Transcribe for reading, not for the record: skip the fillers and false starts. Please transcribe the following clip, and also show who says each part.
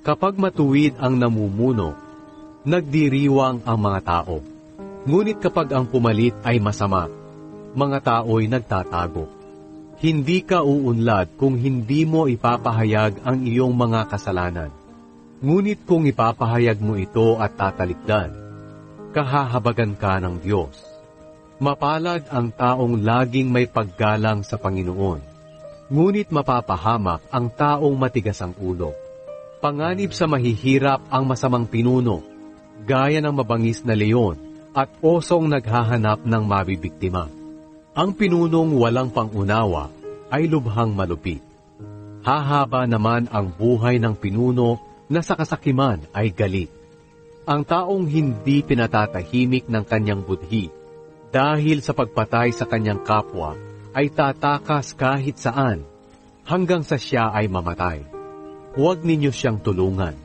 Speaker 1: Kapag matuwid ang namumuno, nagdiriwang ang mga tao. Ngunit kapag ang pumalit ay masama, mga tao'y nagtatago. Hindi ka uunlad kung hindi mo ipapahayag ang iyong mga kasalanan. Ngunit kung ipapahayag mo ito at tatalikdan, kahahabagan ka ng Diyos. Mapalad ang taong laging may paggalang sa Panginoon. Ngunit mapapahamak ang taong matigas ang ulo. Panganib sa mahihirap ang masamang pinuno, gaya ng mabangis na leon at osong naghahanap ng mabibiktima. Ang pinunong walang pangunawa ay lubhang malupit. Hahaba naman ang buhay ng pinuno na sa kasakiman ay galit. Ang taong hindi pinatatahimik ng kanyang budhi dahil sa pagpatay sa kanyang kapwa ay tatakas kahit saan hanggang sa siya ay mamatay. Huwag ninyo siyang tulungan.